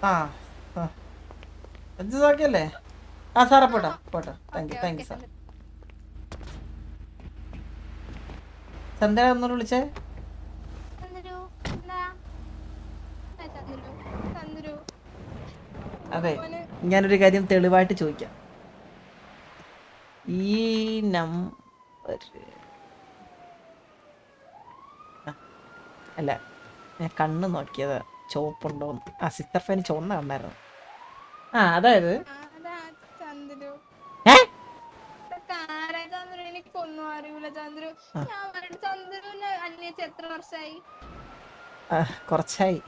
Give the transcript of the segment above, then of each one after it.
ആ ആ ഓക്കെ അല്ലേ? ആ സാറേ പോട്ടെ പോട്ടെ. Thank you sir. ചന്ദ്ര ഒന്നൂടെ വിളിച്ചേ. അതെ, ഞാനൊരു കാര്യം തെളിവായിട്ട് ചോദിക്കാം. ഈ നമ്പർ അല്ല, ഞാൻ കണ്ണ് നോക്കിയത് ചുവപ്പുണ്ടോന്ന്. ആ സിസ്റ്റർ ഫൈൻ ചുവന്ന കണ്ണായിരുന്നു. ആ അതായത് എനിക്കൊന്നും അറിയൂല ചന്ദ്രു. ഞാൻ പറഞ്ഞിട്ട് ചന്ദ്രുവിനെ അന്വേഷിച്ച് എത്ര വർഷമായി? കുറച്ചായി.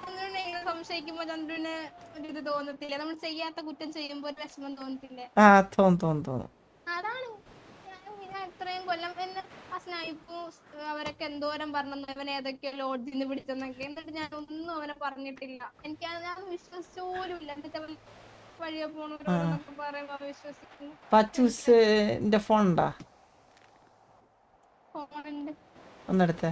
ചന്ദ്രുവിനെ ഇങ്ങനെ സംശയിക്കുമ്പോ ചന്ദ്രുവിന് ഒരു ഇത് തോന്നത്തില്ല? നമ്മൾ ചെയ്യാത്ത കുറ്റം ചെയ്യുമ്പോ ഒരു വിഷമം തോന്നത്തില്ലേ? ആ തോന്നും. അതാണ് ഞാൻ ഇത്രയും കൊല്ലം എന്നെ ആ സ്നൈപ്പും അവരൊക്കെ എന്തോരം പറഞ്ഞു അവൻ ഏതൊക്കെയോ ലോഡ്ജിൽ നിന്ന് പിടിച്ചെന്നൊക്കെ. എന്നിട്ട് ഞാൻ ഒന്നും അവനെ പറഞ്ഞിട്ടില്ല. എനിക്ക് ഞാൻ വിശ്വസിച്ച പോലും ഇല്ല. എന്നിട്ട് അവൻ വഴിയെ പോണവരോടൊക്കെ പറയുമ്പോ വിശ്വസിക്കുന്നു. പച്ചൂസിന്റെ ഫോൺ ഉണ്ടാ? ഫോണുണ്ട്. ഒന്നെടുത്തേ.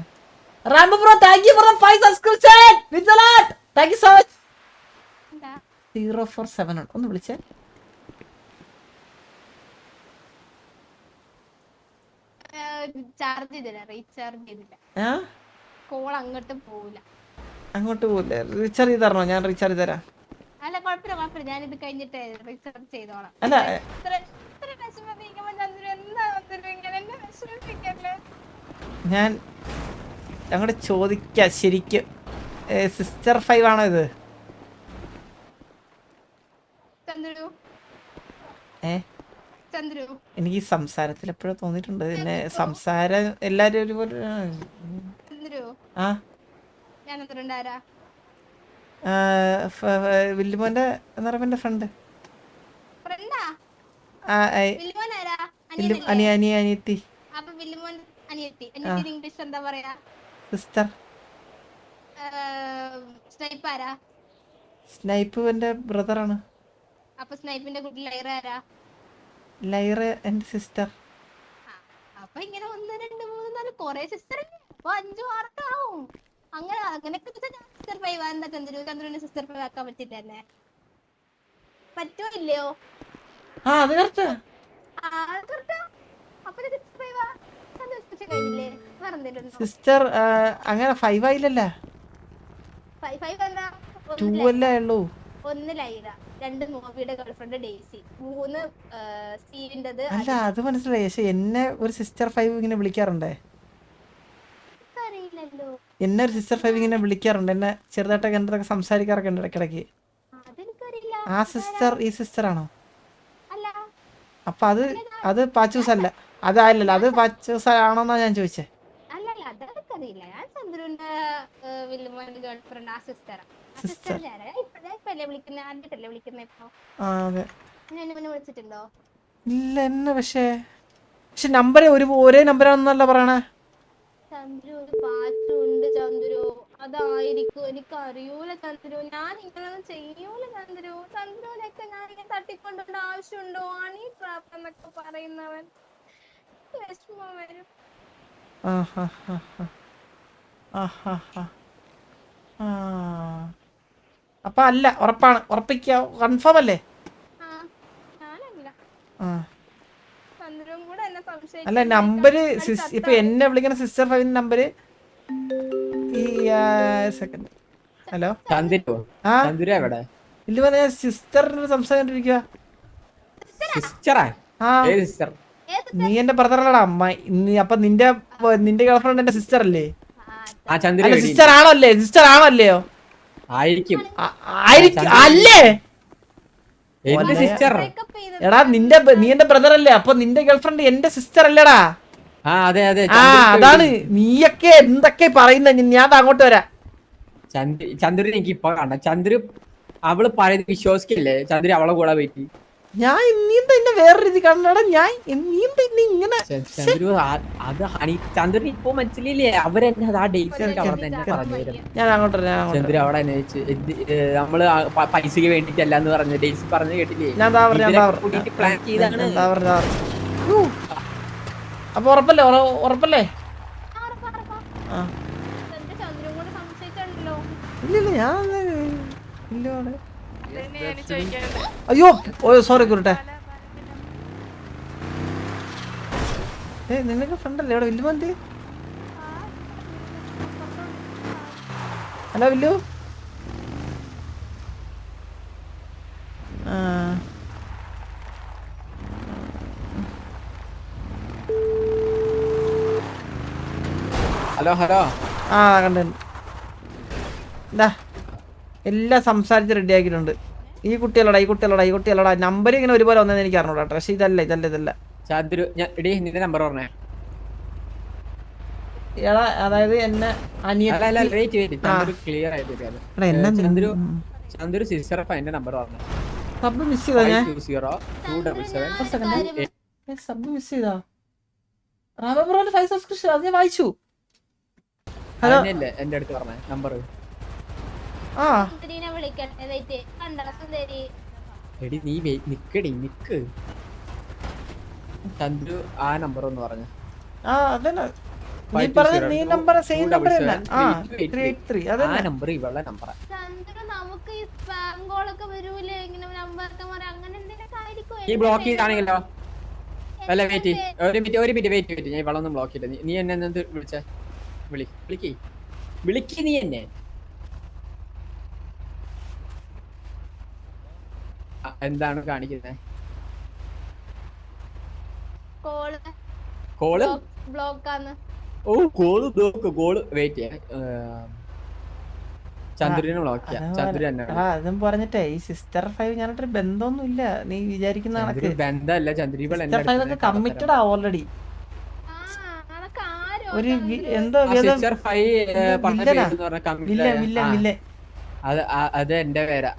Rambo bro, thank you for the 5 subscription. With a lot. Thank you so much. 047 ഉണ്ട്. ഒന്ന് വിളിച്ചേ. ചാർജ് ചെയ്തില്ല, റീചാർജ് ചെയ്തില്ല. കോൾ അങ്ങോട്ട് പോവില്ല. അങ്ങോട്ട് പോവില്ല. റീചാർജ് ചെയ്ത് തരണോ? ഞാൻ റീചാർജ് ചെയ്ത് തരാം. അല്ല കുഴപ്പമില്ല, ഞാനിത് കഴിഞ്ഞിട്ട് റീചാർജ് ചെയ്തോളാം. അല്ല ഞാൻ അങ്ങോട്ട് ചോദിക്കാം. ശരിക്കും സിസ്റ്റർ 5 ആണോ ഇത്? എനിക്ക് സംസാരത്തിൽ എപ്പോഴും തോന്നിയിട്ടുണ്ട്. പിന്നെ സംസാരം എല്ലാരും ഒരുപോലെ. ആ വില്ലുമോന്റെ എന്ന് പറയുമ്പോ ഫ്രണ്ട്. അനിയത്തി. സിസ്റ്റർ. സ്നൈപ്പ് എന്റെ ബ്രദറാണ്. അപ്പൊ സ്നൈപ്പിന്റെ കുട്ടി ലൈറ ആരാ? ലൈറ എന്റെ സിസ്റ്റർ. അപ്പൊ ഇങ്ങനെ 1 2 3 4 കൊറേ സിസ്റ്റർ അല്ലേ? അപ്പൊ 5 6 ആവും. അങ്ങനെ അങ്ങനെയൊക്കെ സിസ്റ്റർ 5 എന്താ ചന്ദ്രന് സിസ്റ്റർ 5 ആക്കാൻ പറ്റില്ലേ? പറ്റോ ഇല്ലയോ? അത് കറക്റ്റാ. സിസ്റ്റർ അങ്ങനെ 5 ആയില്ലല്ലോ. 2 അല്ലേ ഉള്ളൂ. 1 ലൈറ, 2 നോബിയുടെ ഗേൾഫ്രണ്ട് ഡെയ്സി, 3 സ്റ്റീവിന്റേത്. അല്ല അത് മനസ്സിലായി. പക്ഷെ എന്നെ ഒരു സിസ്റ്റർ 5 ഇങ്ങനെ വിളിക്കാറുണ്ടേ. എന്നെ ഒരു സിസ്റ്റർ 5 ഇങ്ങനെ വിളിക്കാറുണ്ട്. എന്നെ ചെറുതായിട്ടൊക്കെ എൻ്റെ അടുത്തൊക്കെ സംസാരിക്കാറൊക്കെ ഉണ്ട് ഇടയ്ക്കിടയ്ക്ക്. ആ സിസ്റ്റർ ഈ സിസ്റ്റർ ആണോ? അപ്പൊ അത് പാച്ചൂസ് അല്ല. അതായില്ലല്ലോ. അത് പാച്ചൂസ് ആണോന്നാ ഞാൻ ചോദിച്ചേ. ഇല്ല എന്നെ പക്ഷേ നമ്പർ ഒരേ നമ്പറാണെന്നല്ല പറയണേ. അതായിരിക്കും, എനിക്ക് അറിയൂല ചന്ദ്രു. ഞാൻ ഇങ്ങനൊന്നും ചെയ്യൂല ചന്ദ്രു. ചന്ദ്രുവിനൊക്കെ ഞാൻ ഇങ്ങനെ തട്ടിക്കൊണ്ടുള്ള ആവശ്യമുണ്ടോ? ആണീ ട്രാപ്പ് എന്നൊക്കെ പറയുന്നവൻ വിഷമം വരും. അപ്പൊ അല്ല, ഉറപ്പാണ്? ഉറപ്പിക്ക? കൺഫേം അല്ലേ? അല്ല നമ്പര് ഇപ്പൊ എന്നെ വിളിക്കുന്ന സിസ്റ്റർ 5 നമ്പര് ഈ സെക്കൻഡ്. ഹലോ ഇല്ല, ഞാൻ സിസ്റ്ററിനോട് സംസാരിച്ചോണ്ടിരിക്കുക. നീ എന്റെ ബ്രദറല്ലടാ അമ്മ. അപ്പൊ നിന്റെ ഗേൾഫ്രണ്ട് എന്റെ സിസ്റ്റർ അല്ലേ? അല്ല സിസ്റ്റർ ആണോ അല്ലേ? സിസ്റ്റർ ആണോ അല്ലയോ? അല്ലേ? എടാ നീ എന്റെ ബ്രദർ അല്ലേ? അപ്പൊ നിന്റെ ഗേൾഫ്രണ്ട് എന്റെ സിസ്റ്റർ അല്ലേടാ? അതാണ്. നീയൊക്കെ എന്തൊക്കെ പറയുന്ന. ഞാൻ അങ്ങോട്ട് വരാം. ചന്ദ്രു എനിക്ക് ഇപ്പൊ കാണാം. ചന്ദ്രു അവള് പറയുന്നത് വിശ്വസിക്കില്ലേ? ചന്ദ്രു അവളെ കൂടെ പോയിട്ട് ഞാൻ നീന്ത വേറെ രീതി കാണണടാ. ഞാൻ നീന്ത ഇങ്ങനെ ചന്ദ്രു അത് ചന്ദ്രന് ഇപ്പൊ മനസ്സിലില്ലേ? അവരെന്നെ ആ ഡേറ്റ് അവിടെ പറഞ്ഞു തരും. ഞാൻ അങ്ങോട്ട് ചന്ദ്രു അവിടെ നമ്മള് പൈസക്ക് വേണ്ടിട്ടല്ലാന്ന് പറഞ്ഞു ഡേറ്റ് പറഞ്ഞു കേട്ടില്ലേ? പ്ലാൻ ചെയ്താണ്. അപ്പൊ ഉറപ്പല്ലേ? ഉറപ്പല്ലേ? ഇല്ല ഞാൻ വില്ലുവാണ്. അയ്യോ സോറി കുരുട്ടെ. നിനക്ക് ഫ്രണ്ടല്ലേ ഇവിടെ വില്ലു മന്തി? ഹലോ വില്ലു. Hello hello. കണ്ടു. എന്താ എല്ലാം സംസാരിച്ച് റെഡി ആക്കിയിട്ടുണ്ട്. ഈ കുട്ടികളോടാ നമ്പർ ഇങ്ങനെ ഒരുപോലെ വന്നതെന്ന് എനിക്ക് അറിഞ്ഞൂടാ. പക്ഷെ ഇതല്ല ചന്ദ്രു നിന്റെ നമ്പർ പറഞ്ഞേ. അതായത് എന്നെ ചന്ദ്രു സിസ്റ്റർ എന്റെ നമ്പർ പറഞ്ഞു. സബ് മിസ് ചെയ്താ ഞാൻ സബ് മിസ് ചെയ്താ റാബബ്രോന്റെ 5 സബ്സ്ക്രിപ്ഷൻ അത് ഞാൻ വായിച്ചു. ഹലോ എന്റെ അടുത്ത് പറഞ്ഞ നമ്പർ. എടി നീ നിക്ക് ചന്ദ്രു ആ നമ്പർ ഒന്ന് പറഞ്ഞു. അതന്നെ നീ നമ്പർ സെയിം നമ്പർ തന്നെ. 383 അതന്നെ നമ്പർ ഇവളുടെ നമ്പറാ. നമുക്ക് ഈ സ്പാം കോൾ ഒക്കെ വരൂലേ ഇങ്ങനെ നമ്പർ അങ്ങനെ എന്തെങ്കിലും ആയിരിക്കും. ഈ ബ്ലോക്ക് ചെയ്താണെങ്കിലോ? അല്ല വെയിറ്റ് ഒരു മിനിറ്റ് വെയിറ്റ് ഞാൻ ഇവളൊന്നും ബ്ലോക്ക് ചെയ്തില്ല. നീ എന്നെ എന്ത് വിളിച്ചേ? വിളിക്ക് നീ എന്നെ. എന്താണ് കാണിക്കുന്നത്? കോള് ബ്ലോക്കാണ്. ഓ കോള് വെയിറ്റ് ചെയ്യാം. ചന്ദ്രനെ ബ്ലോക്ക് ചെയ്യാം. ചന്ദ്രൻ എന്നെ അതും പറഞ്ഞിട്ടേ ഈ സിസ്റ്റർ 5 ഞാനൊരു ബന്ധമൊന്നുമില്ല നീ വിചാരിക്കുന്ന കണക്ക്. ബന്ധമല്ല ചന്ദ്ര കമ്മിറ്റഡ് ആ ഓൾറെഡി. ഒരു എന്തോ അത് എന്റെ പേരാ.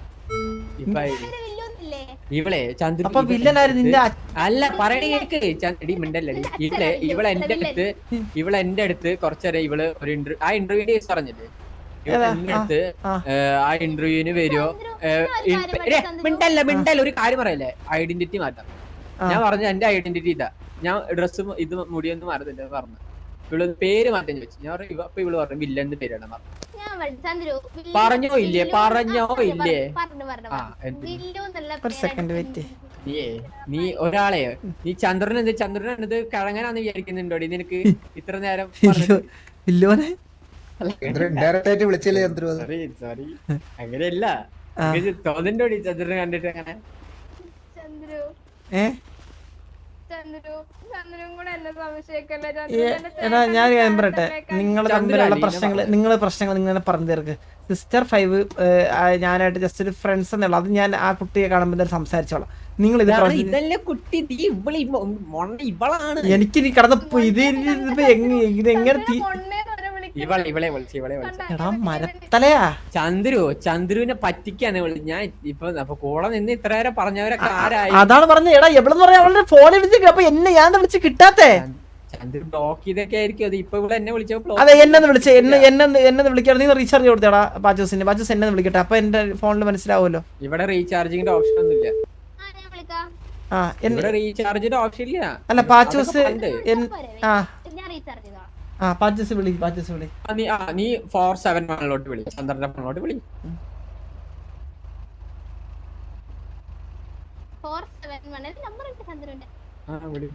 ഇവളെ ചന്ദ്ര അല്ല പറയണ കേക്ക് മിണ്ടല്ലടി. ഇവളെ എന്റെ അടുത്ത് കുറച്ചേരം ഇവള് ഒരു ഇന്റർവ്യൂ പറഞ്ഞില്ലേ എന്റെ അടുത്ത് ആ ഇന്റർവ്യൂവിന് വരുമോ? മിണ്ടല്ല ഒരു കാര്യം പറയല്ലേ. ഐഡന്റിറ്റി മാറ്റാം. ഞാൻ പറഞ്ഞു എന്റെ ഐഡന്റിറ്റി ഇതാ. ഞാൻ ഡ്രസ്സ് ഇത് മുടിയൊന്നും മാറുന്നില്ല പറഞ്ഞു. ഇവള് പേര് മാറ്റാൻ ചോദിച്ചു. ഞാൻ അപ്പൊ ഇവള് പറഞ്ഞു വില്ലന്റെ പേരാണ് പറഞ്ഞോ ഇല്ലേ? നീ ഒരാളെ നീ ചന്ദ്രനെന്ത് കഴങ്ങനാന്ന് വിചാരിക്കുന്നുണ്ടോടി നിനക്ക് ഇത്ര നേരം? സോറി അങ്ങനെയല്ല തോന്നണ്ടോടി ചന്ദ്രനെ കണ്ടിട്ട് അങ്ങനെ. ഞാൻ പറയട്ടെ നിങ്ങള് തമ്മിലുള്ള പ്രശ്നങ്ങൾ ഇങ്ങനെ പറഞ്ഞു തീർക്ക്. സിസ്റ്റർ 5 ഞാനായിട്ട് ജസ്റ്റ് ഒരു ഫ്രണ്ട്സ് എന്നുള്ള അത് ഞാൻ ആ കുട്ടിയെ കാണുമ്പോൾ സംസാരിച്ചോളാം. നിങ്ങൾ ഇത് എനിക്കിനി കടന്ന് ഇതെങ്ങനെ മരത്തലയാ ചന്ദ്രുവിനെ പറ്റിക്കാണ് ഞാൻ ഇപ്പൊ കൂടെ നിന്ന് ഇത്ര നേരം പറഞ്ഞവരൊക്കെ ആരായി? അതാണ് പറഞ്ഞത്. എടാ എവിടെന്ന് പറയാ അവളുടെ ഫോണിൽ വിളിച്ചു. അപ്പൊ എന്നെ ഞാൻ വിളിച്ച് കിട്ടാത്തേ ചന്ദ്രു ബ്ലോക്ക് ചെയ്തൊക്കെ ആയിരിക്കും. അത് ഇപ്പൊ ഇവിടെ എന്നെ വിളിച്ചപ്പോ അതെ എന്നെ വിളിച്ചേ എന്നെ വിളിക്കാറ്. നീ റീചാർജ് കൊടുത്തേടാ ബാജൂസ് എന്നെ വിളിക്കട്ടെ. അപ്പൊ എന്റെ ഫോണിൽ മനസ്സിലാവുമല്ലോ. ഇവിടെ റീചാർജിങ്ങിന്റെ ഓപ്ഷൻ ഒന്നും ഇല്ല. റീചാർജിന്റെ ഓപ്ഷൻ ഇല്ല. അല്ല പാച്ചൂസ് പാച്ചൂസ് വിളി. നീ 471 വിളി. ചന്ദ്രന്റെ ഫോണിലോട്ട് വിളി. 471 നമ്പർ ഉണ്ട് ചന്ദ്രന്റെ.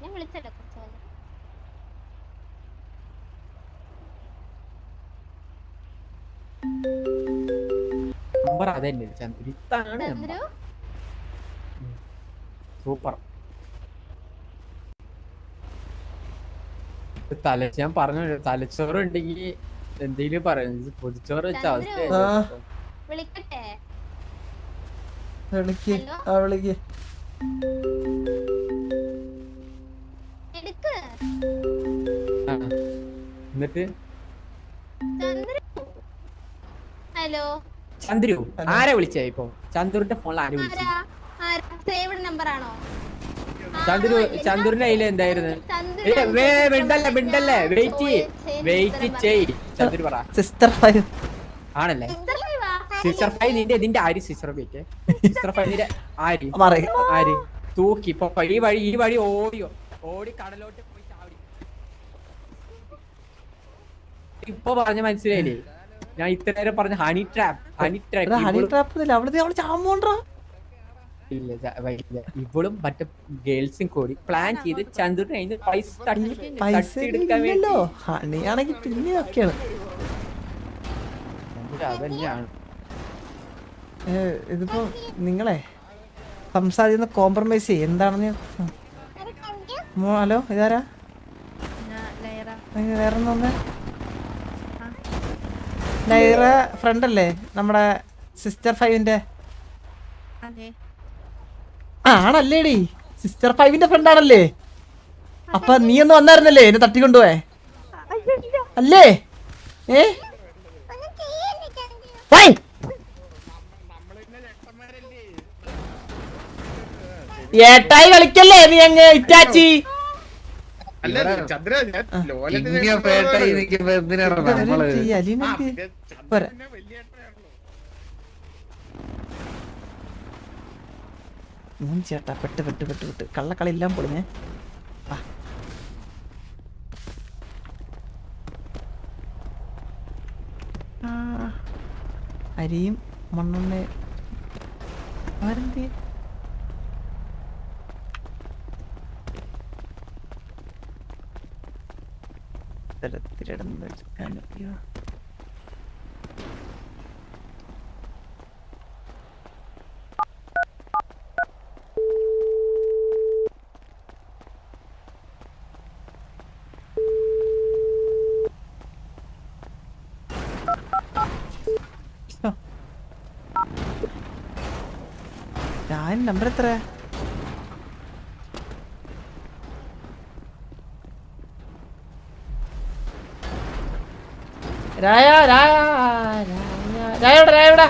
ഞാൻ വിളിച്ചല്ലോ നമ്പർ അതന്നെ ചന്ദ്രു. ഇതാണ് സൂപ്പർ. ഞാൻ പറഞ്ഞു തലച്ചോറ് ഉണ്ടെങ്കിൽ എന്തെങ്കിലും പറയുന്നത് പൊതിച്ചോറ് വെച്ച അവസ്ഥ. എന്നിട്ട് ഹലോ ചന്ദ്രു ആരാ വിളിച്ചേ? ഇപ്പൊ ചന്ദ്രുന്റെ ഫോണിൽ ആര് വിളിച്ചു? ചന്ദ്രുന്റെ കയ്യില് എന്തായിരുന്നു? മിണ്ടല്ലേ വെയിറ്റ് ചെയ്. ചന്ദ്രു പറ. സിസ്റ്റർ 5 ആണല്ലേ? സിസ്റ്റർ 5 നിന്റെ ആര്? സിസ്റ്റർ 5 നിന്റെ ആര് തൂക്കി ഇപ്പൊ ഈ വഴി ഓടി കടലോട്ട് പോയി ചാടി. ഇപ്പൊ പറഞ്ഞ മനസ്സിലായില്ലേ? ഞാൻ ഇത്ര നേരം പറഞ്ഞ ഹണി ട്രാപ്പ് ഹണി ട്രാപ്പ് അവിടെ അവള് ചാമോണ്ടാ. ഇല്ല ഇവളും മറ്റേ ഗേൾസും കൂടി പ്ലാൻ ചെയ്ത് ചന്ദ്രന് അതിന് പൈസ പൈസ തട്ടിയെടുക്കാൻ വേണ്ടി ഇല്ലല്ലോ. ഹണിയാണെങ്കിൽ പിന്നെ ഒക്കെയാണ്. അതന്നെയാണ്. ഇതിപ്പോ നിങ്ങളെ സംസാരിക്കുന്ന കോംപ്രമൈസ് ചെയ്യും എന്താണെന്ന്. ഹലോ ഇതാരാ? വേറെ ഒന്നേ ലൈറ ഫ്രണ്ട് അല്ലേ നമ്മുടെ സിസ്റ്റർ 5ന്റെ? ആണല്ലേടി, സിസ്റ്റർ 5ന്റെ ഫ്രണ്ട് ആണല്ലേ? അപ്പൊ നീ ഒന്ന് വന്നായിരുന്നല്ലേ എന്നെ തട്ടിക്കൊണ്ടുപോയെ അല്ലേ? ഏട്ടായി കളിക്കല്ലേ നീ അങ്ങ് ഇറ്റാച്ചി. ചേട്ടാ പെട്ട് പെട്ട് പെട്ട് പെട്ട് കള്ളക്കളി എല്ലാം പൊളിഞ്ഞേ. അരിയും മണ്ണെണ്ണ ആരെന്തി തരത്തിലിടന്ന് വെച്ചാൽ ഞാൻ നമ്പർ എത്ര? രായ രായ രായോടെ രായോടെ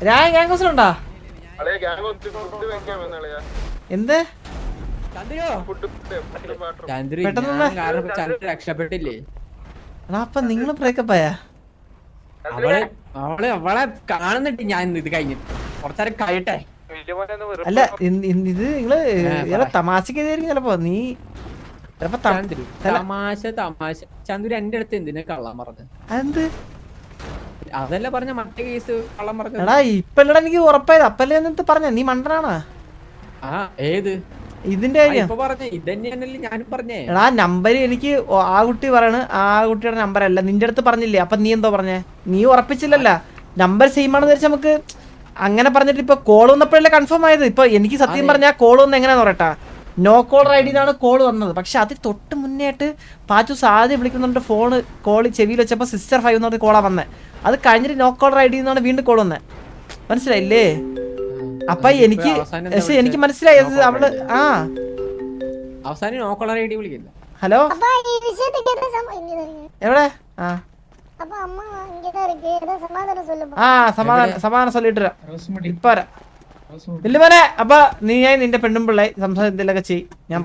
രായ ഗ്യാങ് ഹൗസിലുണ്ടാ? എന്ത് രക്ഷപ്പെട്ടില്ലേ? അപ്പൊ നിങ്ങള് ബ്രേക്കപ്പ് ആയാ? അവളെ കാണുന്നിട്ട് ഞാൻ ഇത് കഴിഞ്ഞിട്ട് കുറച്ചേരം കഴിയട്ടെ. അല്ല ഇത് നിങ്ങള് തമാശക്ക് എഴുതിയായിരിക്കും ചിലപ്പോ. നീ തമാശ തമാശ ചന്ദ്രു എന്റെ അടുത്ത് എന്തിനാ കള്ളം പറഞ്ഞത്? അതെന്ത്? അതല്ല പറഞ്ഞ മറ്റേ കേസ് കള്ളം പറഞ്ഞത്. എടാ ഇപ്പല്ലടാ എനിക്ക് ഉറപ്പായത്. അപ്പല്ലേ എന്നിട്ട് പറഞ്ഞ നീ മണ്ടനാണാ? ഏത് ഇതിന്റെ കാര്യം ഞാനും പറഞ്ഞേ. എടാ നമ്പർ എനിക്ക് ആ കുട്ടി പറയണ്, ആ കുട്ടിയുടെ നമ്പർ അല്ല നിന്റെ അടുത്ത് പറഞ്ഞില്ലേ? അപ്പൊ നീ എന്തോ പറഞ്ഞേ? നീ ഉറപ്പിച്ചില്ലല്ല നമ്പർ സെയിം ആണെന്ന് വെച്ചാൽ നമുക്ക് അങ്ങനെ പറഞ്ഞിട്ട് ഇപ്പൊ കോൾ വന്നപ്പോഴല്ലേ കൺഫേം ആയത്. ഇപ്പൊ എനിക്ക് സത്യം പറഞ്ഞാൽ കോൾ വന്ന് എങ്ങനെയാന്ന് പറയട്ടാ, നോ കോളർ ഐ ഡിന്നാണ് കോൾ വന്നത്. പക്ഷെ അതിൽ തൊട്ട് മുന്നേ ആയിട്ട് പാച്ചു സാധ്യത വിളിക്കുന്നുണ്ട്. ഫോണ് കോള് ചെവിയിൽ വെച്ചപ്പോ സിസ്റ്റർ 5 എന്ന് പറഞ്ഞ കോളാ വന്നേ. അത് കഴിഞ്ഞിട്ട് നോ കോളർ ഐ ഡി എന്നാണ് വീണ്ടും കോൾ വന്നത്. മനസ്സിലായില്ലേ? അപ്പൊ എനിക്ക് മനസ്സിലായത് അവള് അവസാനം നോ കോളർ ഐ ഡി വിളിക്കില്ല. ഹലോ എവിടെ? സമാധാനം சொல்லிட்டு ഇപ്പൊ ഇല്ല മോനെ. അപ്പൊ നീ ഞാൻ നിന്റെ പെണ്ണും പിള്ളേ സംസാരത്തിലൊക്കെ ചെയ്. ഞാൻ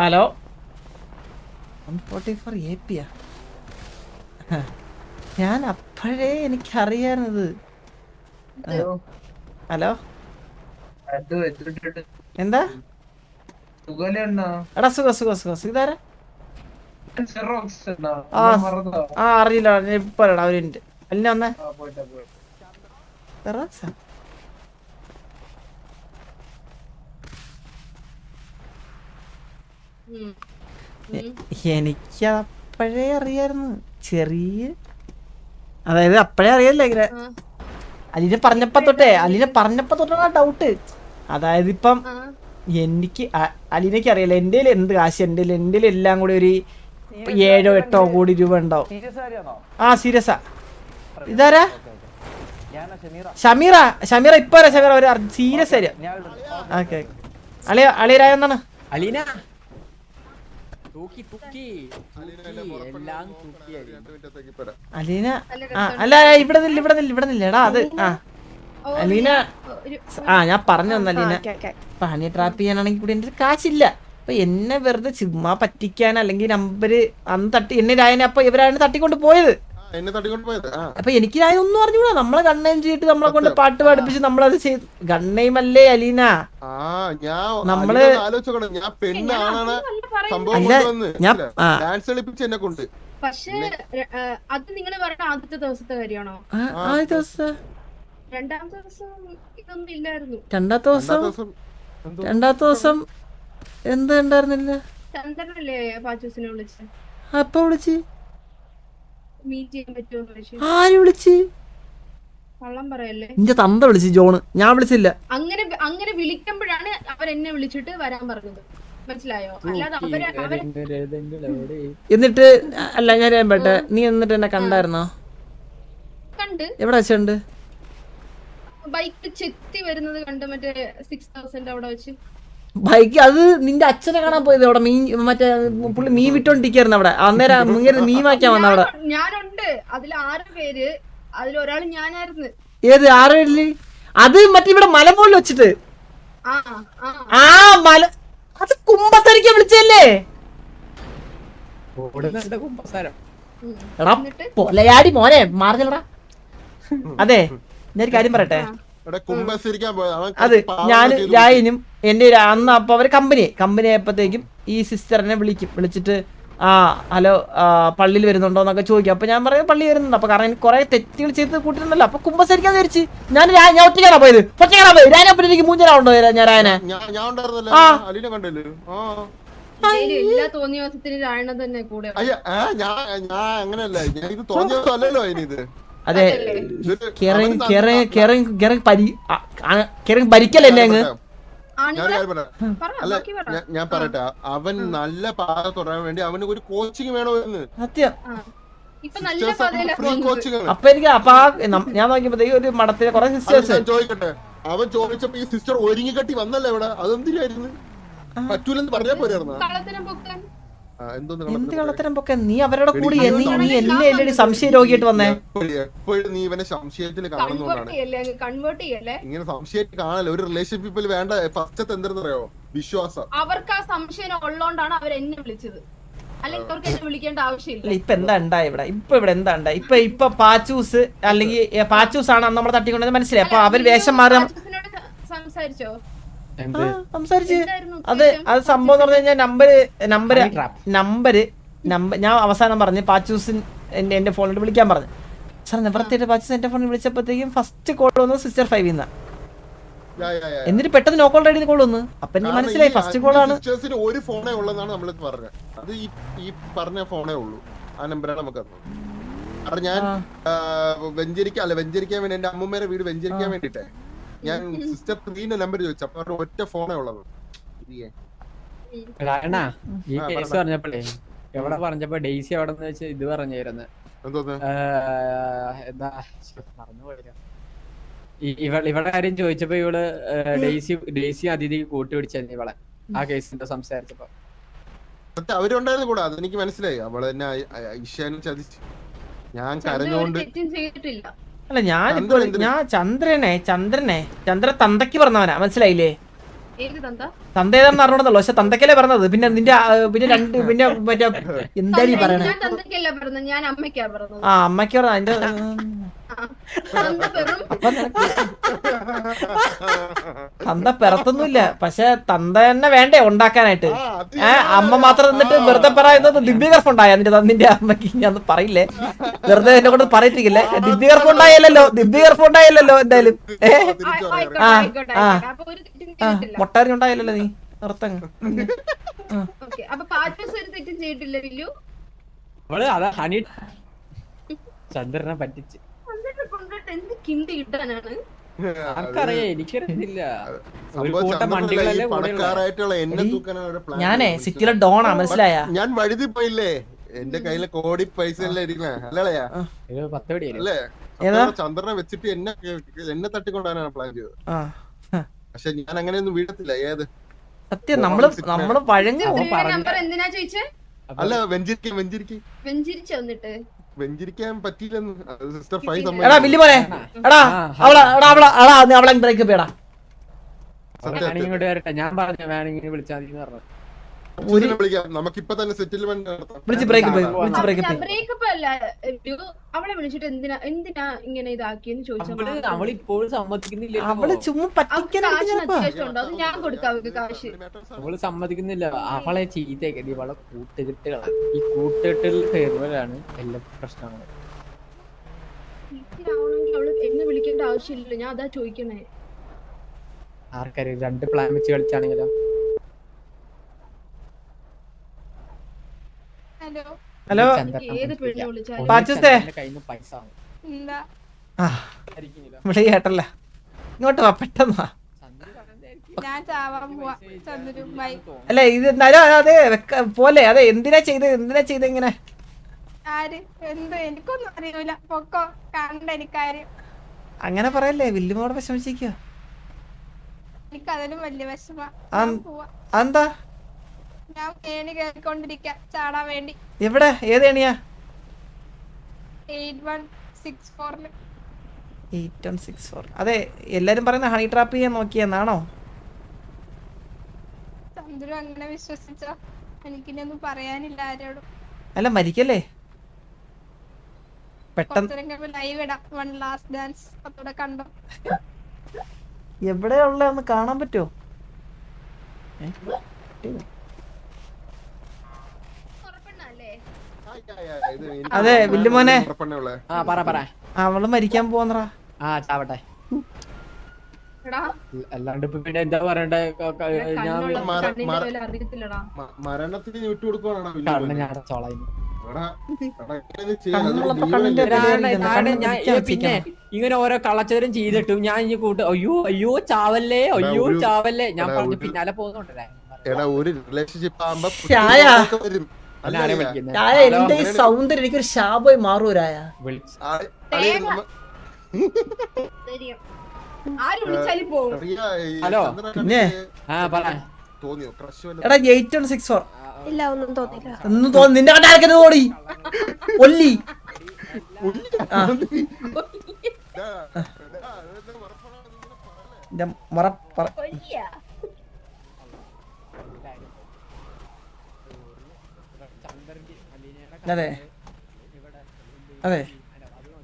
ഹലോ 144 AP ഞാൻ അപ്പോഴേ എനിക്കറിയായിരുന്നത്. ഹലോ എന്താ? എടാ സുഖം ഇതാരാ? അറിയില്ല ഇപ്പൊ ഒരു മിനിറ്റ്. അല്ല വന്നേ എനിക്ക് അപ്പോഴേ അറിയായിരുന്നു. ചെറിയ അതായത് അപ്പോഴേ അറിയാല്ലേ ഇങ്ങനെ അലീനെ പറഞ്ഞപ്പോ തൊട്ടാണ് ഡൗട്ട്. അതായത് ഇപ്പം എനിക്ക് അലീനക്ക് അറിയില്ല എന്റെ എന്ത് കാശ് എന്റെ എല്ലാം കൂടി ഒരു 7-8 കോടി രൂപ ഉണ്ടാവും. സീരിയസാ. ഇതാരാ? ഷമീറ ഇപ്പൊ ഷമീറ ഒരു സീരിയസ് ആര്യ. ഓക്കെ അളിയരായ എന്താണ്? അലീന അലീന അല്ല ഇവിടെ നില്ല എടാ. അത് അലീന ഞാൻ പറഞ്ഞു തന്ന അലീന പണി ട്രാപ്പ് ചെയ്യാനാണെങ്കിൽ കൂടി എന്റെ കാശില്ല. അപ്പൊ എന്നെ വെറുതെ ചുമ്മാ പറ്റിക്കാൻ അല്ലെങ്കിൽ നമ്പര് അന്ന് തട്ടി എന്നെ രായനെ അപ്പൊ ഇവരാണ് തട്ടിക്കൊണ്ട് പോയത്. എന്നെ തട്ടിക്കൊണ്ട് പോയത്. അപ്പൊ എനിക്ക് ഒന്നും അറിഞ്ഞൂടാ. നമ്മളെ ഗണ്ണയും ചെയ്തിട്ട് നമ്മളെ കൊണ്ട് പാട്ട് പാടിപ്പിച്ച് നമ്മളത് ചെയ്ത് ഗണ്ണയുമല്ലേ അലീന. നമ്മള് ഞാൻ പെണ്ണാണ് സംഭവം അല്ല ഞാൻ ഡാൻസ് കളിപ്പിച്ച് എന്നെ കൊണ്ട്. പക്ഷേ അത് നിങ്ങൾ പറഞ്ഞ ആദ്യത്തെ ദിവസത്തെ കാര്യമാണോ? ആദ്യത്തെ ദിവസം രണ്ടാമത്തെ ദിവസം ഇതൊന്നും ഇല്ലായിരുന്നു. രണ്ടാമത്തെ ദിവസം എന്താ ഉണ്ടായിരുന്നില്ല. ചന്ദ്രനല്ലേ പാച്ചൂസിനെ വിളിച്ച്? അപ്പൊ വിളിച്ച് മീറ്റ് ചെയ്യാൻ പറ്റുമോ ചോദിച്ചു. ആര് വിളിച്ച്? കള്ളം പറയല്ലേ. നിന്റെ തന്ത വിളിച്ച് ജോണ്, ഞാൻ വിളിച്ചില്ല. അങ്ങനെ വിളിക്കുമ്പോഴാണ് അവരെന്നെ വിളിച്ചിട്ട് വരാൻ പറഞ്ഞത്. മനസ്സിലായോ? അല്ലാതെ എന്നിട്ട് അല്ല ഞാൻ പേട്ടെ, നീ എന്നിട്ട് എന്നെ കണ്ടായിരുന്നോ? കണ്ട്. എവിടെ വെച്ചുണ്ട്? ബൈക്ക് ചെത്തി വരുന്നത് കണ്ട്. മറ്റേ 6000 അവിടെ വെച്ച്. ബൈക്ക് അത് നിന്റെ അച്ഛനെ കാണാൻ പോയത് അവിടെ. മീൻ മറ്റേ പുള്ളി മീൻ വിട്ടോണ്ടിരിക്കായിരുന്നു അവിടെ. അന്നേരം മീൻ വാങ്ങിക്കാൻ വന്ന അവിടെ. ഞാനുണ്ട് അതിൽ 6 പേര്. അതിലൊരാൾ ഞാനായിരുന്നു. ഏത് 6 പേരില്? അത് മറ്റേ ഇവിടെ മലമുകളിൽ വെച്ചിട്ട്. ആ മല അത് കുമ്പസരിക്കാൻ വിളിച്ചല്ലേ? എടാ പൊലയാടി മോനെ മാറില്ലടാ. അതെ ഞാൻ ഒരു കാര്യം പറയട്ടെ. അത് ഞാനും രായനും എന്റെ അന്ന് അപ്പൊ അവര് കമ്പനി ആയപ്പോഴത്തേക്കും ഈ സിസ്റ്ററിനെ വിളിച്ചിട്ട് ഹലോ പള്ളിയിൽ വരുന്നുണ്ടോ എന്നൊക്കെ ചോദിക്കും. അപ്പൊ ഞാൻ പറയും പള്ളി വരുന്നുണ്ട്. അപ്പൊ കാരണം എനിക്ക് കുറെ തെറ്റുകൾ ചെയ്ത് കൂട്ടിരുന്നല്ലോ. അപ്പൊ കുമ്പസരിക്കാൻ വിചാരിച്ച് ഞാൻ ഒറ്റയ്ക്കാണോ പോയത്? രായനപ്പം എനിക്ക് മൂഞ്ചനാവുണ്ടോ ഞാൻ രായനെ? എല്ലാ തോന്നിയവസത്തിന് രായണ തന്നെ കൂടെ. അതെ ഭരിക്കല്ലേ അങ്ങ്. അല്ല ഞാൻ പറയട്ടെ, അവൻ നല്ല പാത തുടരാൻ വേണ്ടി അവന് ഒരു കോച്ചിങ് വേണോ എന്ന്. സത്യം. അപ്പൊ എനിക്ക് ഞാൻ നോക്കിയപ്പോഴത്തേക്ക് ഒരു മഠത്തിലെ കുറെ സിസ്റ്റേഴ്സ്. ചോദിക്കട്ടെ, അവൻ ചോദിച്ചപ്പോ ഈ സിസ്റ്റർ ഒരുങ്ങി കെട്ടി വന്നല്ലേ ഇവിടെ? അതെന്തിനായിരുന്നു? പറ്റൂലെന്ന് പറഞ്ഞാ പോരായിരുന്നു. എന്ത് കള്ളത്തരം പൊക്കെ? നീ അവരുടെ കൂടി നീ എന്നെ സംശയ രോഗിയായിട്ട് വന്നേ. എപ്പോഴും നീ ഇവനെ സംശയത്തിൽ കാണുന്നോണ്ടാണ് ഇങ്ങനെ സംശയത്തിൽ കാണല. ഒരു റിലേഷൻഷിപ്പിൽ വേണ്ട ഫസ്റ്റ് എന്തെന്നറിയോ? വിശ്വാസം. അവർക്ക് ആ സംശയം ഉള്ളോണ്ടാണ് അവർ എന്നെ വിളിച്ചത്. അല്ലെങ്കിൽ അവർക്ക് എന്നെ വിളിക്കേണ്ട ആവശ്യമില്ല. ഇപ്പൊ എന്താ ഉണ്ടായി ഇവിടെ? ഇവിടെ എന്താ ഉണ്ടായി? ഇപ്പൊ പാച്ചൂസ് അല്ലെങ്കിൽ പാച്ചൂസ് ആണ് നമ്മളെ തട്ടിക്കൊണ്ടത് മനസ്സിലായി. അപ്പൊ അവര് വേഷം മാറാൻ സംസാരിച്ചോ? സംസാരിച്ച് അത് സംഭവം എന്ന് പറഞ്ഞു കഴിഞ്ഞാൽ നമ്പര് ഞാൻ അവസാനം പറഞ്ഞു പാച്ചൂസ് എന്റെ ഫോണിൽ വിളിക്കാൻ പറഞ്ഞു. സാർ നിവർത്തിയിട്ട് പാച്ചൂസ് എന്റെ ഫോണിൽ വിളിച്ചപ്പോഴത്തേക്കും ഫസ്റ്റ് കോൾ വന്നു സിസ്റ്റർ 5 എന്നിട്ട് പെട്ടെന്ന് നോ കോൾ റെഡി കോൾ വന്നു. അപ്പൊ എനിക്ക് മനസ്സിലായി ഫസ്റ്റ് കോളാണ്. ഒരു ഫോണേ ഉള്ളതാണ് നമ്മൾ പറഞ്ഞത്. അത് ഈ പറഞ്ഞ ഫോണേ ഉള്ളൂ. ആ നമ്പറാണ് നമുക്ക്. കാരണം ഞാൻ വെഞ്ചരിക്കാൻ വേണ്ടി എന്റെ അമ്മൂമ്മേരെ വീട് വെഞ്ചരിക്കാൻ വേണ്ടിട്ടേ ഞാൻ സിസ്റ്റർ 3 നമ്പർ ചോദിച്ചു. അപ്പൊ അവരുടെ ഒറ്റ ഫോണേ ഉള്ളത്. ഈ കേസ് പറഞ്ഞപ്പോഴേ എവിടെ പറഞ്ഞപ്പോ ഡെയ്സി അവിടെ വെച്ച് ഇത് പറഞ്ഞായിരുന്നു. എന്താ ഇവളുടെ കാര്യം ചോദിച്ചപ്പോ ഇവള് ഡെയ്സി അതിഥി കൂട്ടുപിടിച്ചു ഇവളെ ആ കേസിന്റെ സംസാരിച്ചപ്പോ. അവരുണ്ടായിരുന്നു കൂടെ. അതെനിക്ക് മനസ്സിലായി. അവള് എന്നെ ഇഷ്യാനും ചതിച്ചു. ഞാൻ കരഞ്ഞോണ്ട് അല്ല ഞാൻ ചന്ദ്ര തന്തയ്ക്ക് പറഞ്ഞവനാ. മനസ്സിലായില്ലേ? തന്ത ഏതാണെന്ന് അറിഞ്ഞോണ്ടല്ലോ. പക്ഷെ തന്തക്കല്ലേ പറഞ്ഞത്. പിന്നെ നിന്റെ പിന്നെ മറ്റേ എന്തായാലും പറയണേ. അമ്മയ്ക്ക് പറഞ്ഞ അതിന്റെ തന്ത പിറത്തൊന്നുമില്ല. പക്ഷെ തന്ത തന്നെ വേണ്ടേ ഉണ്ടാക്കാനായിട്ട്. അമ്മ മാത്രം നിന്നിട്ട് വെറുതെ പറയുന്നത് ദിവ്യഗർഭം ഉണ്ടായ നിന്റെ അമ്മക്ക് ഞാൻ പറയില്ലേ. വെറുതെ എന്നെ കൊണ്ട് പറയിപ്പിക്കില്ലേ. ദിവ്യഗർഭം ഉണ്ടായില്ലല്ലോ എന്തായാലും. മൊട്ടാരി ഉണ്ടായില്ലല്ലോ നീ നിർത്തങ്ങ്. ചന്ദ്രനെ പറ്റിച്ച് ഞാനേ സിറ്റിയിലെ ഡോണാ. മനസ്സിലായ? ഞാൻ വഴുതി പോയില്ലേ? എന്റെ കയ്യില് കോടി പൈസ അല്ലേ ഇരിക്കണേ. അല്ലേ ചന്ദ്രനെ വെച്ചിട്ട് എന്നെ തട്ടിക്കൊണ്ടാണ് പ്ലാൻ ചെയ്തത്. പക്ഷെ ഞാൻ അങ്ങനെയൊന്നും വീഴത്തില്ല. ഏത് സത്യം നമ്മള് പഴഞ്ഞു. അല്ല വെഞ്ചരിക്കാൻ പറ്റിയില്ലെന്ന് സിസ്റ്റർ 5 ഞാൻ പറഞ്ഞു വേണമെങ്കിൽ വിളിച്ചാൽ വിളിക്കാം, നമുക്കിപ്പോ തന്നെ സെറ്റിൽമെന്റ് വിളിച്ച് ബ്രേക്കപ്പ് ബ്രേക്കപ്പ് അല്ല, അവളെ വിളിച്ചിട്ട് എന്തിനാ ഇങ്ങനെ ഇതാക്കിയെന്ന് ചോദിച്ചാൽ അവളിപ്പോഴും സമ്മതിക്കുന്നില്ല. അവള് ചുമ്മാ പറ്റിക്കാനായിട്ട് അത്യാവശ്യമുണ്ടോ? അത് ഞാൻ കൊടുക്കാം അവർക്ക് കാശ്. അവള് സമ്മതിക്കുന്നില്ല. അവളെ ചീത്തയൊക്കെ ഇവളെ കൂട്ടുകെട്ടുകളാണ്. ഈ കൂട്ടുകെട്ടിൽ കയറുമ്പോഴാണ് എല്ലാ പ്രശ്നങ്ങളും. അവള് എന്നെ വിളിക്കേണ്ട ആവശ്യമില്ല, ഞാൻ അതാ ചോദിക്കണേ. ആർക്കറിയാം, 2 പ്ലാൻ വെച്ച് കളിച്ചാണെങ്കിലോ. ഹലോ ഏത് പെണ്ണ് വിളിച്ചാലും കയ്യിൽ പൈസ എന്താ ഇവിടെ കേട്ടല്ല, ഇങ്ങോട്ട് വാ പെട്ടെന്ന് വാ. ഞാൻ ചാവാൻ പോവാ ചന്ദ്രു ബൈ. അല്ല ഇത് അതെ പോലെ അതെ എന്തിനാ ചെയ്ത് ഇങ്ങനെ? ആര് എന്ത് എനിക്കൊന്നും അറിയൂല, പൊക്കോ കണ്ട എനിക്കാര്. അങ്ങനെ പറയല്ലേ, വില്ലുമോടെ വിഷമിച്ചിരിക്കുക. എനിക്കതിലും വലിയ വിഷമാ. അതെന്താ? ഞാൻ ഏണി കേറിക്കൊണ്ടിരിക്ക ചാടാൻ വേണ്ടി. എവിടെ? ഏത് ഏണിയാ? 8164. 8164. അതെ എല്ലാരും പറയുന്ന ഹണി ട്രാപ്പ് ചെയ്യാൻ നോക്കിയെന്നാണോ? ചന്ദ്രു അങ്ങനെ വിശ്വസിച്ചോ? എനിക്കിനൊന്നും പറയാനില്ല ആരോടും. അല്ല മരിക്കല്ലേ പെട്ടെന്ന്. ലൈവ് ഇടാം, വൺ ലാസ്റ്റ് ഡാൻസ്. അതോടെ കണ്ടോ? എവിടെയുള്ള ഒന്ന് കാണാൻ പറ്റുമോ? അതെ വില്ലുമോനെ, അവള് മരിക്കാൻ പോന്നറാ. ചാവട്ടെ. അല്ലാണ്ട് ഇപ്പൊ പിന്നെ എന്താ പറയണ്ടേ? മരണത്തിന് വിട്ടുകൊടുക്കുവാണോ? പിന്നെ ഇങ്ങനെ ഓരോ കള്ളച്ചതരം ചെയ്തിട്ടും ഞാൻ ഇനി കൂട്ട് അയ്യോ ചാവല്ലേ ഞാൻ പറഞ്ഞു പിന്നാലെ പോകുന്നുണ്ടല്ലേ. ഒരു റിലേഷൻഷിപ്പ് ആകുമ്പോ എന്റെ ഈ സൗന്ദര്യം എനിക്കൊരു ശാപമായി മാറൂരായ. ഹലോ പിന്നെ എടാ 8164. ഇല്ല ഒന്നും തോന്നില്ല. ഒന്നും തോന്നി നിന്റെ കണ്ടായിരിക്കുന്നു ഓടി ഒല്ലി. അതെ അതെ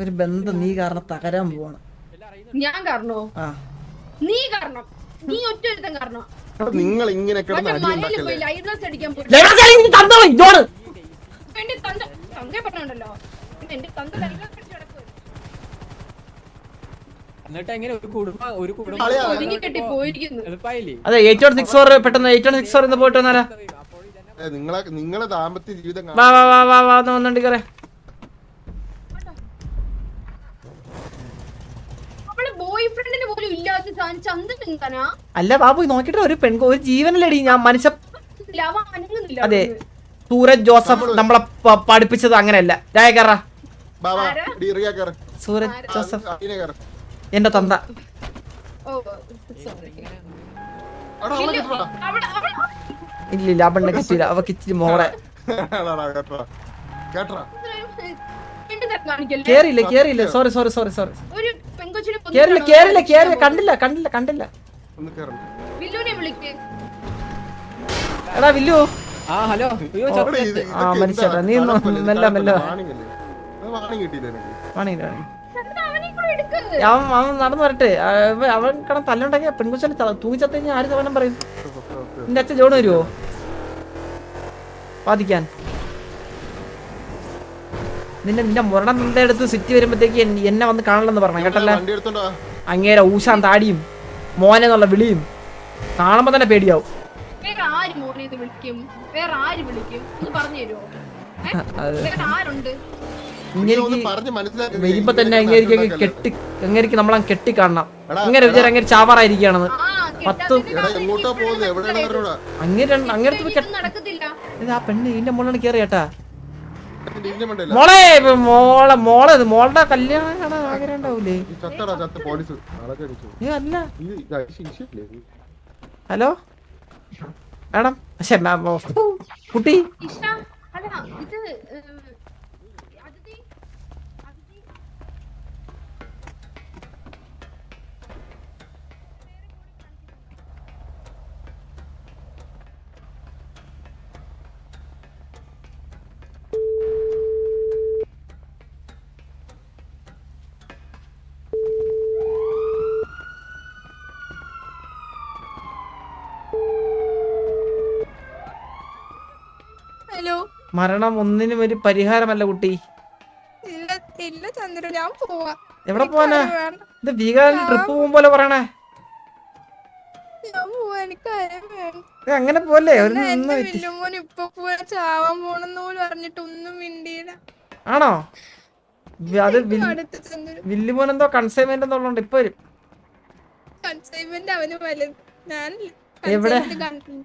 ഒരു ബന്ധം നീ കാരണം തകരാൻ പോവാണ്. ഞാൻ കാരണോ? നീ കാരണം, നീ ഒറ്റ ഒരുത്തൻ കാരണം. നിങ്ങൾ ഇങ്ങനെ അതെ 8164 പെട്ടെന്ന് 8164 എന്ന് പോയിട്ട് വന്നാലാ. നിങ്ങളെ ദാമ്പത്യ ജീവിതം വന്നുണ്ട് കയറേ. അല്ല ബാബു നോക്കിട്ട് ഒരു ഒരു ജീവനല്ലേടി ഞാൻ മനുഷ്യ. അതെ സൂരജ് ജോസഫ് നമ്മളെ പഠിപ്പിച്ചത് അങ്ങനെയല്ല. രായകറ സൂരജ് ജോസഫ് എന്റെ തന്ത. ഇല്ലില്ല ആ പെണ്ണെ കിട്ടിയില്ല, അവക്ക് ഇച്ചിരി മോളെ കേറിയില്ല. സോറി കേറില്ല കണ്ടില്ല. എടാ വില്ലു. ഹലോ ആ മനുഷ്യട്ടാ നീ മെല്ലെ അവൻ നടന്നു വരട്ടെ. അവൻ കടം തല്ലുണ്ടെങ്കിൽ പെൺകുച്ചനെ തൂങ്ങിച്ചത്ത് കഴിഞ്ഞാൽ ആര് സവനം പറയും? നിന്റെ അച്ഛൻ ജോണ് വരുവോ വാദിക്കാൻ? നിന്റെ മുരണം നിന്റെ അടുത്ത് സിറ്റി വരുമ്പോഴത്തേക്ക് എന്നെ വന്ന് കാണലെന്ന് പറഞ്ഞു കേട്ടല്ലേ. അങ്ങേരെ ഊശാൻ താടിയും മോനെ എന്നുള്ള വിളിയും കാണുമ്പോ തന്നെ പേടിയാവും. വരുമ്പോ തന്നെ അങ്ങേരിക്ക് നമ്മളെ കെട്ടിക്കാണണം. അങ്ങനെ വിചാരം അങ്ങനെ ചാവാറായിരിക്കുകയാണെന്ന്. 10 ആ പെണ്ണ് ഇതിന്റെ മുകളിലാണ് കേറി കേട്ടാ. മോളുടെ കല്യാണം കാണാൻ ആഗ്രഹം ഉണ്ടാവൂലേ? അല്ല ഹലോ മാഡം കുട്ടി മരണം ഒന്നിനും ഒരു പരിഹാരമല്ല കുട്ടി. ഇല്ല ഇല്ല ചന്ദ്രു, ഞാൻ പോവാ. എവിടെ പോവാനാ? വേണ്ട, ഇത് വീഗാലിന് ട്രിപ്പ് പോകും പോലെ പറയണേ. ഞാൻ പോവാ, എനിക്ക് ആരും വേണ്ട. ഇത് അങ്ങനെ പോലെ ഒരു എന്നാ നിന്ന് എന്റെ വെറ്റി- വില്ലുമോൻ ഇപ്പൊ പോവാ ചാവാൻ പോണെന്ന് പോലും അറിഞ്ഞിട്ട് ഒന്നും മിണ്ടിയില്ല. ആണോ? അത് അടുത്ത ചന്ദ്രു വില്ലുമോൻ എന്തോ കൺസൈൻമെന്റ് എന്നുള്ളതുകൊണ്ട് ഇപ്പൊ വരും. കൺസൈൻമെന്റ് അവന് വലുത്. ഞാനില്ല. എവിടെ?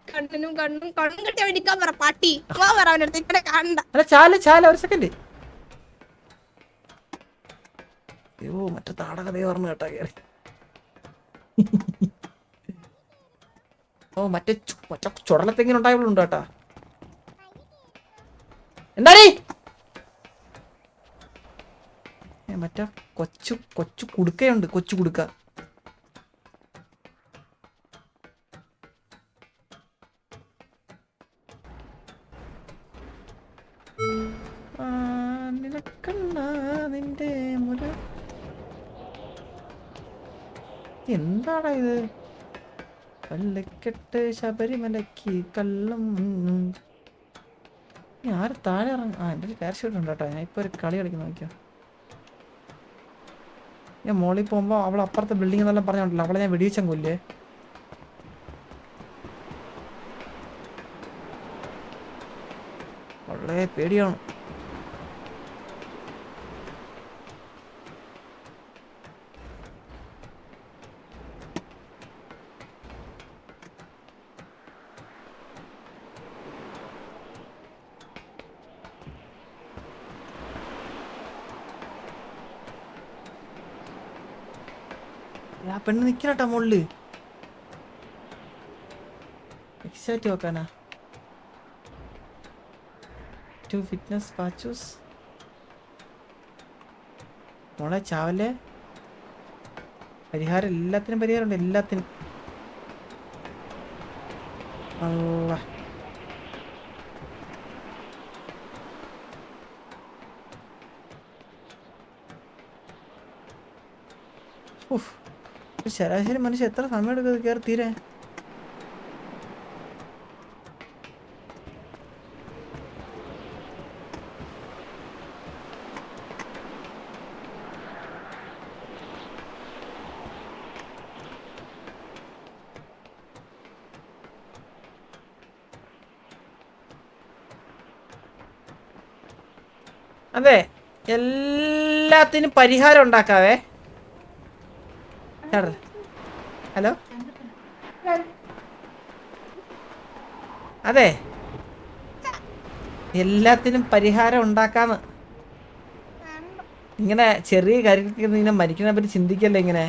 കണ്ണും കെട്ടി അടിക്കാൻ പറ പാട്ടി. വാ പറ അവനടുത്ത് ഇവിടെ കാണണ്ട. അല്ല ചാല ഒരു സെക്കൻഡ്. അയ്യോ മറ്റേ താടകതയെ പറഞ്ഞു കേട്ടാ കേറി. ഓ മറ്റേ ചുടലത്തെങ്ങനെ ഉണ്ടായവളുണ്ട് കേട്ടാ. എന്താണീ മറ്റേ കൊച്ചു കുടുക്കയുണ്ട്, കൊച്ചു കുടുക്ക. നിന്റെ മുല എന്താടാ ഇത്? കല്ലിക്കെട്ട് ശബരിമലക്ക് കള്ളം. ആര് താഴെ ഇറങ്ങ? എൻ്റെ ഒരു പാരഷൂട്ട് ഉണ്ട് കേട്ടോ. ഞാൻ ഇപ്പൊ ഒരു കളി കളിക്കുന്ന നോക്കിയോ. ഞാൻ മോളിൽ പോകുമ്പോ അവൾ അപ്പുറത്തെ ബിൽഡിംഗ് എന്നെല്ലാം പറഞ്ഞോണ്ടല്ലോ, അവളെ ഞാൻ വെടിവെച്ചാൽ കൊല്ലേ. വളരെ പേടിയാണ്. ആ പെണ്ണ് നിക്കണട്ടാ മുകളില്. എക്സാക്റ്റ് നോക്കാനാ. To fitness Pachus. മോളെ ചാവല്ലേ. പരിഹാരം എല്ലാത്തിനും പരിഹാരമുണ്ട്, എല്ലാത്തിനും. അല്ലാ ശരാശരി മനുഷ്യൻ എത്ര സമയം എടുക്കുന്നത് കയറി തീരെ? അതെ, എല്ലാത്തിനും പരിഹാരം ഉണ്ടാക്കാവേ. ഹലോ, അതെ എല്ലാത്തിനും പരിഹാരം ഉണ്ടാക്കാന്ന്. ഇങ്ങനെ ചെറിയ കാര്യങ്ങൾക്ക് ഇങ്ങനെ മരിക്കണെ പറ്റി ചിന്തിക്കല്ലേ ഇങ്ങനെ.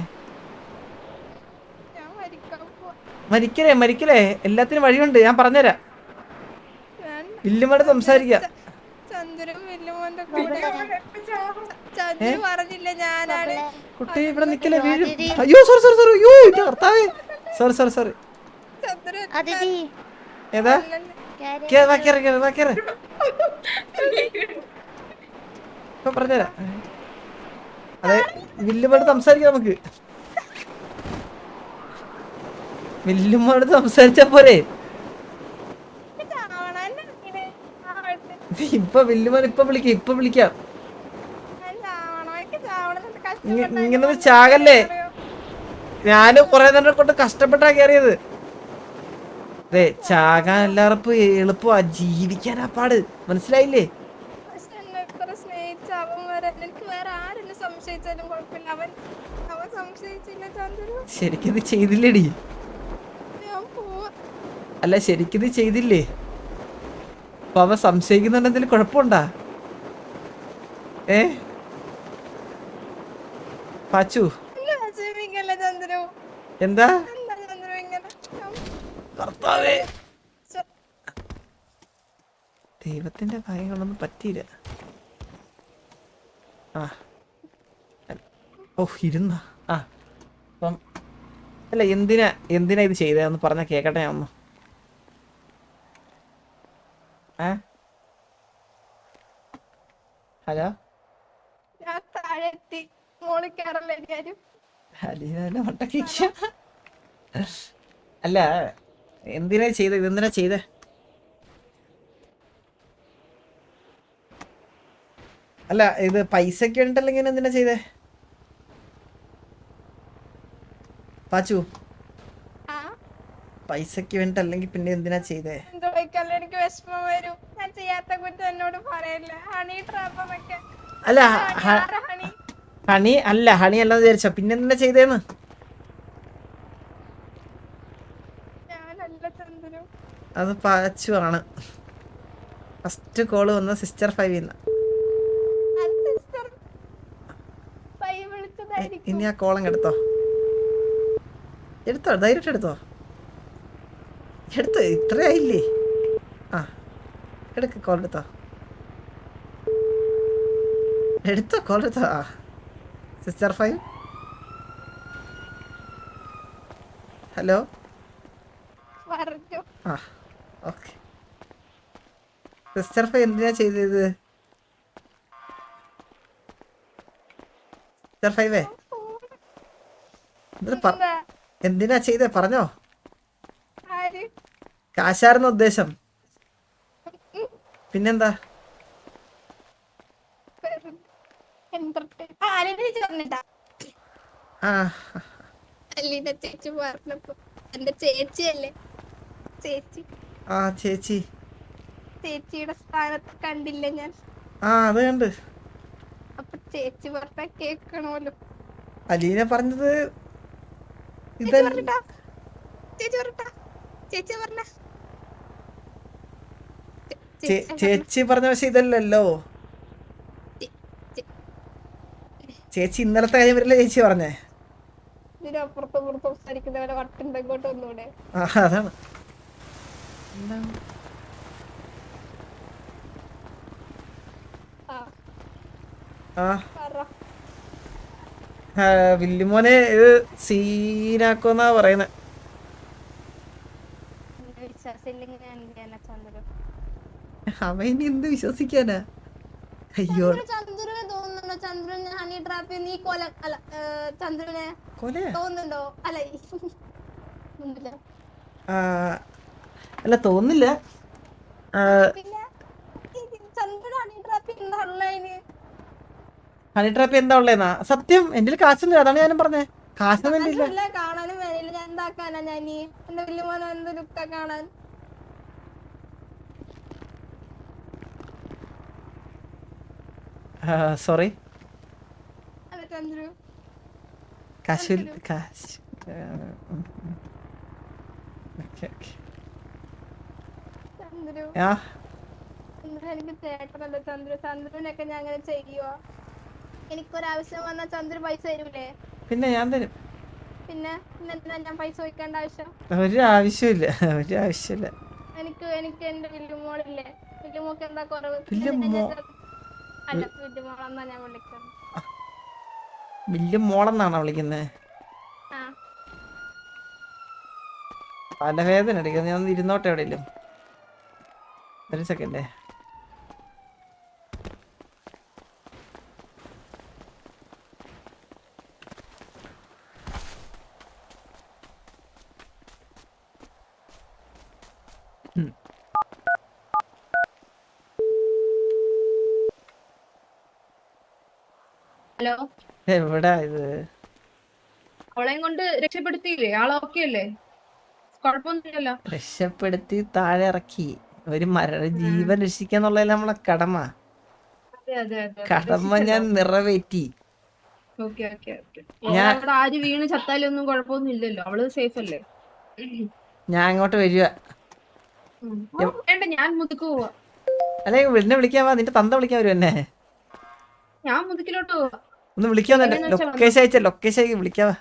ഞാൻ മരിക്കാൻ പോവാ. മരിക്കലേ എല്ലാത്തിനും വഴിയുണ്ട്, ഞാൻ പറഞ്ഞുതരാം. വില്ലുമായിട്ട് സംസാരിക്കാം. ചന്ദ്രൻ വില്ലുമോന്റെ കൂടെ. ചന്ദ്രൻ പറഞ്ഞില്ല ഞാനാണ്. കുട്ടി ഇവിടെ നിക്കല്ലേ, വീഴും. അയ്യോ സോറി അയ്യോ ഇത് കർത്താവേ, സോറി. ചന്ദ്രൻ ഏതാ? ഇപ്പൊ പറഞ്ഞുതരാം. അതെ വില്ലുമായിട്ട് സംസാരിക്കാം നമുക്ക്. വില്ലുമായിട്ട് സംസാരിച്ചാ പോരെ? ഇപ്പൊ വില്ലുമാൻ ഇപ്പൊ വിളിക്കാം. ഇങ്ങനെ ചാകല്ലേ. ഞാന് കൊറേ നേരം കൊണ്ട് കഷ്ടപ്പെട്ടാ കയറിയത്. അതെ ചാകാൻ എല്ലാവർക്കും എളുപ്പമാ, ജീവിക്കാനാ പാട്. മനസ്സിലായില്ലേ? ശരിക്കിത് ചെയ്തില്ലേടി? അല്ല ശരിക്കിത് ചെയ്തില്ലേ? അപ്പൊ അവൻ സംശയിക്കുന്നുണ്ടെങ്കിൽ കുഴപ്പമുണ്ടാ? പാച്ചു എന്താ? കർത്താവേ, ദൈവത്തിന്റെ കാര്യങ്ങളൊന്നും പറ്റിയില്ല. ഇരുന്ന അപ്പം അല്ല എന്തിനാ ഇത് ചെയ്തതെന്ന് പറഞ്ഞ കേക്കട്ടെ ഞാൻ ഒന്ന്. ഹലോ, അല്ല എന്തിനാ ചെയ്തേ? അല്ല ഇത് പൈസക്ക് വേണ്ടിട്ടല്ലെങ്കിൽ എന്തിനാ ചെയ്തേ പാച്ചു? ആ പൈസക്ക് വേണ്ടിട്ടല്ലെങ്കിൽ പിന്നെ എന്തിനാ ചെയ്തേ? എന്തോ എനിക്ക് വിഷമം വരും. ഞാൻ ചെയ്യാത്ത കുറ്റം എന്നോട് പറയല്ല. ഹണി ട്രാപ്പ് എന്നൊക്കെ. അല്ല ഹണി ഹണി അല്ല, ഹണി അല്ലാന്ന് വിചാരിച്ചോ? പിന്നെ എന്തിനാ ചെയ്തേന്ന്? ഞാനല്ല ചന്ദ്രു. അത് പാച്ചു ആണ്. ഫസ്റ്റ് കോള് വന്ന സിസ്റ്റർ 5 അത് സിസ്റ്റർ പൈ വിളിച്ചതായിരിക്കും. ഇനി ആ കോളങ്ങ് എടുത്തോ, ധൈര്യമായിട്ട് എടുത്തോ. ഇത്രയായില്ലേ? ആ എടുക്ക്, കോൾ എടുത്തോ. കോൾ എടുത്തോ. ആ സിസ്റ്റർ 5 ഹലോ. പറഞ്ഞു. ആ ഓക്കെ. സിസ്റ്റർ 5 എന്തിനാ ചെയ്തത്? സിസ്റ്റർ 5 എന്തിനാ ചെയ്തേ പറഞ്ഞോ. ആര്? കാശായിരുന്നു ഉദ്ദേശം, പിന്നെന്താ? ആ അലീന ചേച്ചി പറഞ്ഞപ്പോ എന്റെ ചേച്ചിയല്ലേ ചേച്ചി, ആ ചേച്ചി, ചേച്ചിയുടെ സ്ഥാനത്ത് കണ്ടില്ല ഞാൻ. ആ അത് കണ്ട്. അപ്പൊ ചേച്ചി പറഞ്ഞ കേക്കണമല്ലോ. അലീന പറഞ്ഞത് ചേച്ചി ഇതല്ല. പറഞ്ഞിട്ടാ? ചേച്ചി പറഞ്ഞ ചേച്ചി പറഞ്ഞ പക്ഷെ ഇതല്ലല്ലോ. ചേച്ചി ഇന്നലത്തെ കാര്യം വരില്ല ചേച്ചി പറഞ്ഞേ. ഇതിനപ്പുറത്തും പുറത്തും സംസാരിക്കുന്നവരെ വട്ടുണ്ട് ഇങ്ങോട്ട് ഒന്നുകൂടെ. ആ അതാണ്. ആ വില്ലുമോനെ ഇത് സീനാക്കോന്നാ പറയുന്നത്. വിശ്വാസമില്ലെങ്കിൽ ഞാൻ എന്ത് ചെയ്യാനാ ചന്ദ്രു? അവൻ ഇനി എന്ത് വിശ്വസിക്കാനാ? അയ്യോ ചന്ദ്രന് തോന്നുന്നുണ്ടോ ചന്ദ്രൻ ഹണി ട്രാപ്പ് നീ കൊല അല്ല ചന്ദ്രനെ തോന്നുന്നുണ്ടോ? അല്ല അല്ല തോന്നില്ല. പിന്നെ ചന്ദ്രൻ ഹണി ട്രാപ്പ് എന്താ ഉള്ളതിന്? ഹണി ട്രാപ്പ് എന്താ ഉള്ളേന്നാ? സത്യം എന്റെ കാശൊന്നും, അതാണ് ഞാനും പറഞ്ഞേ. കാശൊന്നും എന്റെ ഇല്ല. കാണാനും വേണ്ടിയില്ല. ഞാൻ എന്താക്കാനാ ഞാൻ എന്റെ വലിയ മോനെ എന്ത് ലുക്ക കാണാൻ? സോറി അല്ല ചന്ദ്രു കാശ്. ചന്ദ്രു ആ എനിക്ക് ചേട്ടനല്ല ചന്ദ്രു. ചന്ദ്രുവിനൊക്കെ ഞാൻ അങ്ങനെ ചെയ്യുവോ? എനിക്കൊരാവശ്യം വന്നാൽ ചന്ദ്രു പൈസ തരൂലേ? പിന്നെ ഞാൻ തരും. പിന്നെ എന്തിനാ ഞാൻ പൈസ ചോദിക്കേണ്ട ആവശ്യം? ഒരു ആവശ്യമില്ല. എനിക്ക് എന്റെ വില്ലുമോളില്ലേ, വില്ലുമോക്ക് എന്താ കുറവ്? അല്ല വില്ലുമോളെന്നാ ഞാൻ വിളിക്കുന്നത്. വില്ലുമോളെന്നാണോ വിളിക്കുന്നത്? ആ തലവേദന എടുക്കുന്നത്. ഞാൻ ഇരുന്നോട്ടെ എവിടെയല്ലോ. ഒരു സെക്കൻഡേ. ഹലോ, എവിടാ ഇത്? അവളെയും കൊണ്ട് രക്ഷപ്പെടുത്തിയില്ലേ? ആളെ ഓക്കെ അല്ലേ? കുഴപ്പമൊന്നുമില്ലല്ലോ. രക്ഷപ്പെടുത്തി താഴെ ഇറക്കി. ഒരു ജീവൻ രക്ഷിക്കാന്നുള്ളതിൽ നമ്മളെ കടമ. കടമ ഞാൻ നിറവേറ്റി. അവിടെ ആര് വീണ് ചത്താലൊന്നും കുഴപ്പമൊന്നുമില്ലല്ലോ. അവള് സേഫ് അല്ലേ? ഞാൻ അങ്ങോട്ട് വരുക. വേണ്ട, ഞാൻ മുതുക്ക് പോവാ. അല്ലെ എന്നെ വിളിക്കാൻ വാ. നിന്റെ തന്ത വിളിക്കാൻ വരും എന്നെ. ഞാൻ മുതുക്കിലോട്ട് പോവാ. ഒന്ന് വിളിക്കാൻ. ലൊക്കേഷൻ അയച്ച വിളിക്കാവാ.